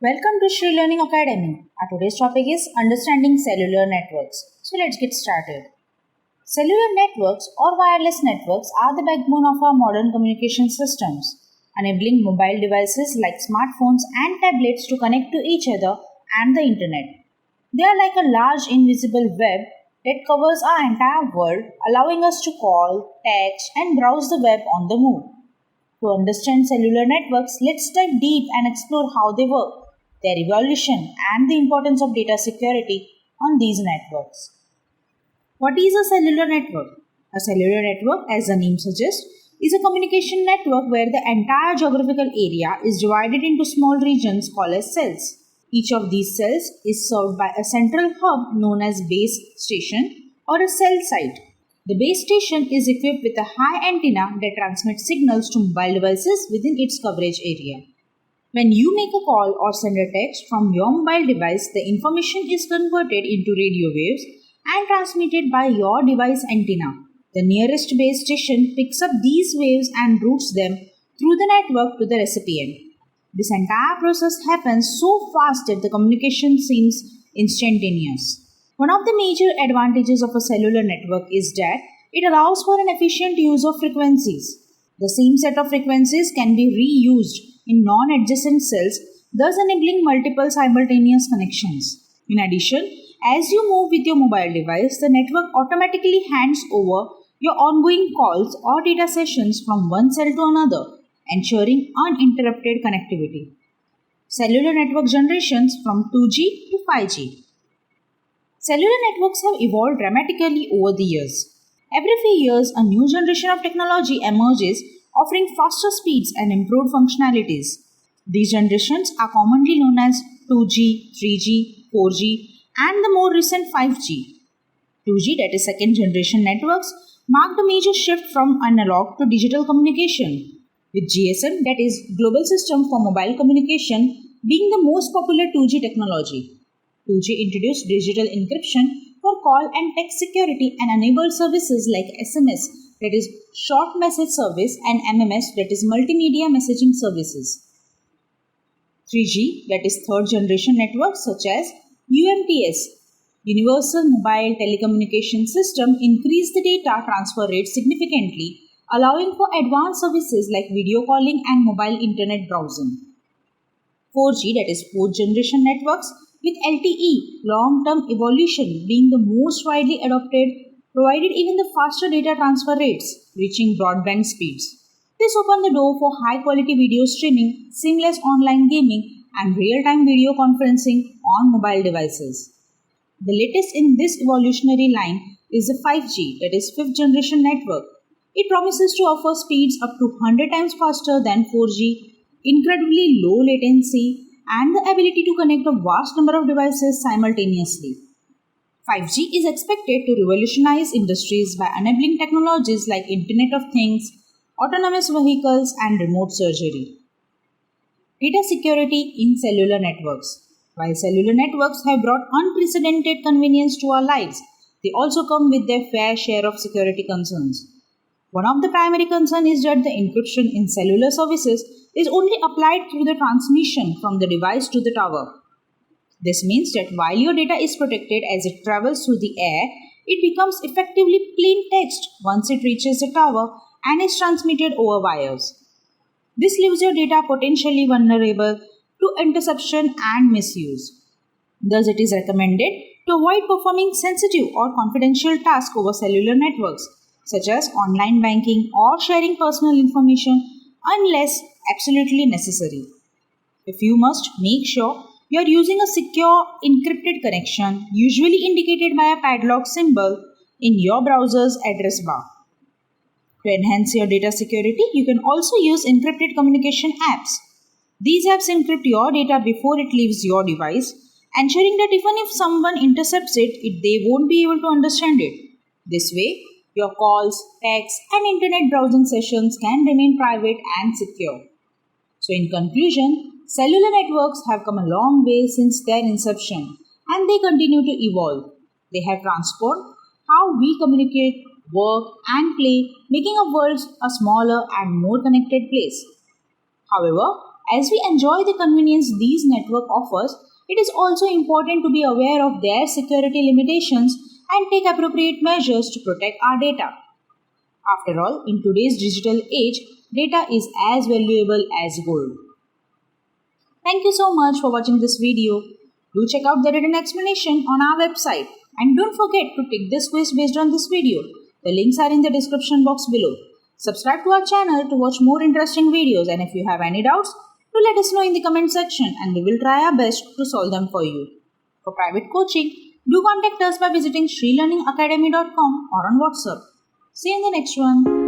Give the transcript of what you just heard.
Welcome to Shree Learning Academy. Our today's topic is Understanding Cellular Networks. So let's get started. Cellular networks or wireless networks are the backbone of our modern communication systems, enabling mobile devices like smartphones and tablets to connect to each other and the internet. They are like a large invisible web that covers our entire world, allowing us to call, text, and browse the web on the move. To understand cellular networks, let's dive deep and explore how they work, their evolution, and the importance of data security on these networks. What is a cellular network? A cellular network, as the name suggests, is a communication network where the entire geographical area is divided into small regions called as cells. Each of these cells is served by a central hub known as base station or a cell site. The base station is equipped with a high antenna that transmits signals to mobile devices within its coverage area. When you make a call or send a text from your mobile device, the information is converted into radio waves and transmitted by your device antenna. The nearest base station picks up these waves and routes them through the network to the recipient. This entire process happens so fast that the communication seems instantaneous. One of the major advantages of a cellular network is that it allows for an efficient use of frequencies. The same set of frequencies can be reused in non-adjacent cells, thus enabling multiple simultaneous connections. In addition, as you move with your mobile device, the network automatically hands over your ongoing calls or data sessions from one cell to another, ensuring uninterrupted connectivity. Cellular network generations from 2G to 5G. Cellular networks have evolved dramatically over the years. Every few years, a new generation of technology emerges, offering faster speeds and improved functionalities. These generations are commonly known as 2G, 3G, 4G, and the more recent 5G. 2G, that is second generation networks, marked a major shift from analog to digital communication, with GSM, that is Global System for Mobile Communication, being the most popular 2G technology. 2G introduced digital encryption for call and text security and enabled services like SMS, that is short message service, and MMS, that is multimedia messaging services. 3G, that is third generation networks such as UMTS, Universal Mobile Telecommunication System, increased the data transfer rate significantly, allowing for advanced services like video calling and mobile internet browsing. 4G, that is fourth generation networks, with LTE, long-term evolution, being the most widely adopted, provided even the faster data transfer rates, reaching broadband speeds. This opened the door for high-quality video streaming, seamless online gaming, and real-time video conferencing on mobile devices. The latest in this evolutionary line is the 5G, that is fifth generation network. It promises to offer speeds up to 100 times faster than 4G, incredibly low latency, and the ability to connect a vast number of devices simultaneously. 5G is expected to revolutionize industries by enabling technologies like Internet of Things, autonomous vehicles, and remote surgery. Data security in cellular networks. While cellular networks have brought unprecedented convenience to our lives, they also come with their fair share of security concerns. One of the primary concerns is that the encryption in cellular services is only applied through the transmission from the device to the tower. This means that while your data is protected as it travels through the air, it becomes effectively plain text once it reaches the tower and is transmitted over wires. This leaves your data potentially vulnerable to interception and misuse. Thus, it is recommended to avoid performing sensitive or confidential tasks over cellular networks, such as online banking or sharing personal information, unless absolutely necessary. If you must, make sure you are using a secure encrypted connection, usually indicated by a padlock symbol in your browser's address bar. To enhance your data security, you can also use encrypted communication apps. These apps encrypt your data before it leaves your device, ensuring that even if someone intercepts it, they won't be able to understand it. This way, your calls, texts, and internet browsing sessions can remain private and secure. So, in conclusion, cellular networks have come a long way since their inception, and they continue to evolve. They have transformed how we communicate, work, and play, making our world a smaller and more connected place. However, As we enjoy the convenience these network offers, it is also important to be aware of their security limitations and take appropriate measures to protect our data. After all, in today's digital age, data is as valuable as gold. Thank you so much for watching this video. Do check out the written explanation on our website and don't forget to take this quiz based on this video. The links are in the description box below. Subscribe to our channel to watch more interesting videos, and if you have any doubts, do let us know in the comment section and we will try our best to solve them for you. For private coaching, do contact us by visiting shreelearningacademy.com or on WhatsApp. See you in the next one.